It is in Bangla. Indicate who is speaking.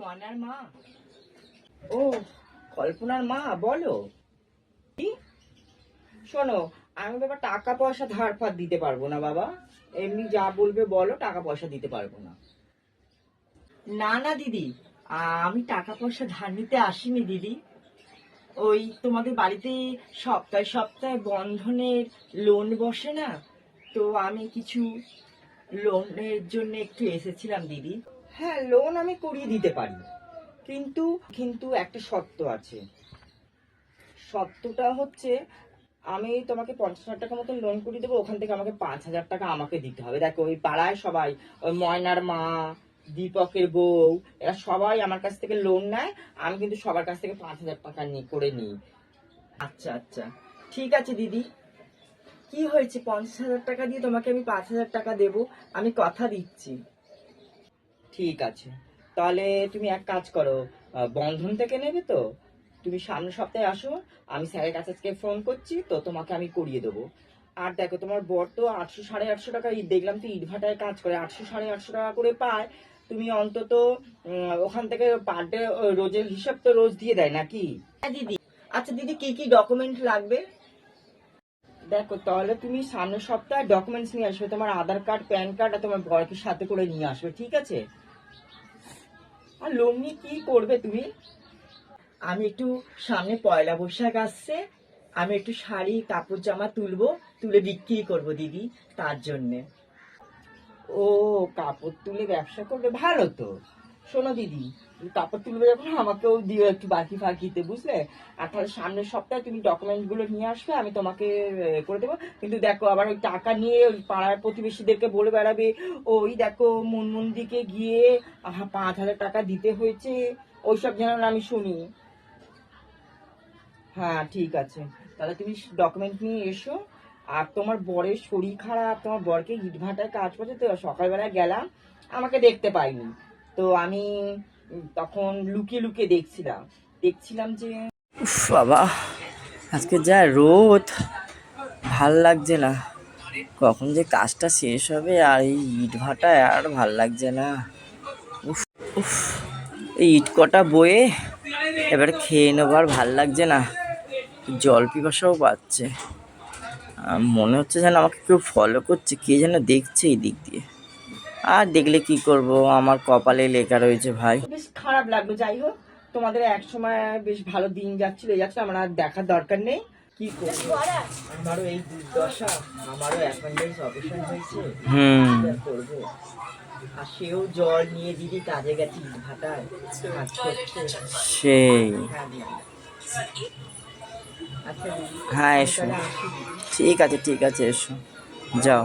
Speaker 1: ময়নার মা। ও, কল্পনার মা, বলো। কি? শোনো, আমি বাবা টাকা পয়সা ধার ফার দিতে পারবো না বাবা। এমনি যা বলবে বলো, টাকা পয়সা দিতে পারবো না। না না দিদি, আমি টাকা পয়সা ধার নিতে আসিনি দিদি। ওই তোমাদের বাড়িতে সপ্তাহে সপ্তাহে বন্ধনের লোন বসে না, তো আমি কিছু লোনের জন্য একটু এসেছিলাম দিদি। হ্যাঁ, লোন আমি করিয়ে দিতে পারি, কিন্তু কিন্তু একটা শর্ত আছে। শর্তটা হচ্ছে, আমি তোমাকে 50,000 টাকা মতন লোন করে দেবো, ওখান থেকে আমাকে 5,000 টাকা আমাকে দিতে হবে। দেখো, ওই পাড়ায় সবাই, ওই ময়নার মা, দীপকের বউ, এরা সবাই আমার কাছ থেকে লোন নেয়। আমি কিন্তু সবার কাছ থেকে 5,000 টাকা করে নিই। আচ্ছা আচ্ছা, ঠিক আছে দিদি। কি হয়েছে, 50,000 টাকা দিয়ে তোমাকে আমি 5,000 টাকা দেবো, আমি কথা দিচ্ছি। ঠিক আছে, তাহলে তুমি এক কাজ করো, বন্ধন থেকে নেবে তো? তুমি সামনের সপ্তাহে আসো, আমি স্যারের কাছে আজকে ফোন করছি, তো তোমাকে আমি করিয়ে দেবো। আর দেখো, তোমার বর তো 800 সাড়ে 800 টাকা দেখলাম তো ইট ভাটায় কাজ করে, 800 সাড়ে 800 টাকা করে পায়। তুমি অন্তত ওখান থেকে পার ডে রোজের হিসাব তো রোজ দিয়ে দেয় নাকি? হ্যাঁ দিদি। আচ্ছা দিদি, কি কি ডকুমেন্ট লাগবে? দেখো, তাহলে তুমি সামনের সপ্তাহে ডকুমেন্টস নিয়ে আসবে, তোমার আধার কার্ড, প্যান কার্ড আর তোমার বরকে সাথে করে নিয়ে আসবে, ঠিক আছে? আর লোন নিয়ে কি করবে তুমি? আমি একটু, সামনে পয়লা বৈশাখ আসছে, আমি একটু শাড়ি কাপড় জামা তুলবো, তুলে বিক্রি করব দিদি, তার জন্যে। ও, কাপড় তুলে ব্যবসা করবে, ভালো তো। শোনো দিদি, কাপড় তুলবে যখন আমাকেও দিও একটু বাকি ফাঁকিতে, বুঝলে? আর তাহলে সামনের সপ্তাহে তুমি ডকুমেন্ট গুলো নিয়ে আসবে, আমি তোমাকে করে দেবো। কিন্তু দেখো, আবার ওই টাকা নিয়ে ওই পাড়ার প্রতিবেশীদেরকে বলে বেড়াবে, ওই দেখো মুনমুন্দিকে গিয়ে 5,000 টাকা দিতে হয়েছে, ওইসব যেন না আমি শুনি। হ্যাঁ ঠিক আছে, তাহলে তুমি ডকুমেন্ট নিয়ে এসো। আর তোমার বরের শরীর খারাপ, তোমার বরকে ইটভাটায় কাজ করছে তো, সকালবেলা গেলাম, আমাকে দেখতে পাইনি, তো আমি তখন লুকিয়ে লুকিয়ে দেখছিলাম দেখছিলাম যে উফ বাবা, আজকে যা রোদ, ভাল লাগছে না। কখন যে কাজটা শেষ হবে, আর এই ইট ভাটায় আর ভাল লাগছে না। উফ উফ, এই ইট কটা বয়ে এবার খেয়ে নেবার ভাল লাগছে না, জল পিপাসাও পাচ্ছে। মনে হচ্ছে যেন আমাকে কেউ ফলো করছে, কে যেন দেখছে এই দিক দিয়ে। আর দেখলে কি করব, আমার কপালে লেখা রয়েছে ভাই। বেশ খারাপ লাগলো, যাই হোক, তোমাদের এক সময় বেশ ভালো দিন যাচ্ছিল, এই যাচ্ছে, আমার আর দেখার দরকার নেই। কি করবো, আমারও এই দুর্দশা, আমারও অ্যাপেন্ডিক্স অপারেশন হয়েছে, করবো। আর সেও জ্বর নিয়ে দিদি কাজে গেছে ভাটায় কাজ করছে সেই। হ্যাঁ দিদি, আচ্ছা দিদি, হ্যাঁ এসো, ঠিক আছে ঠিক আছে, এসো, যাও।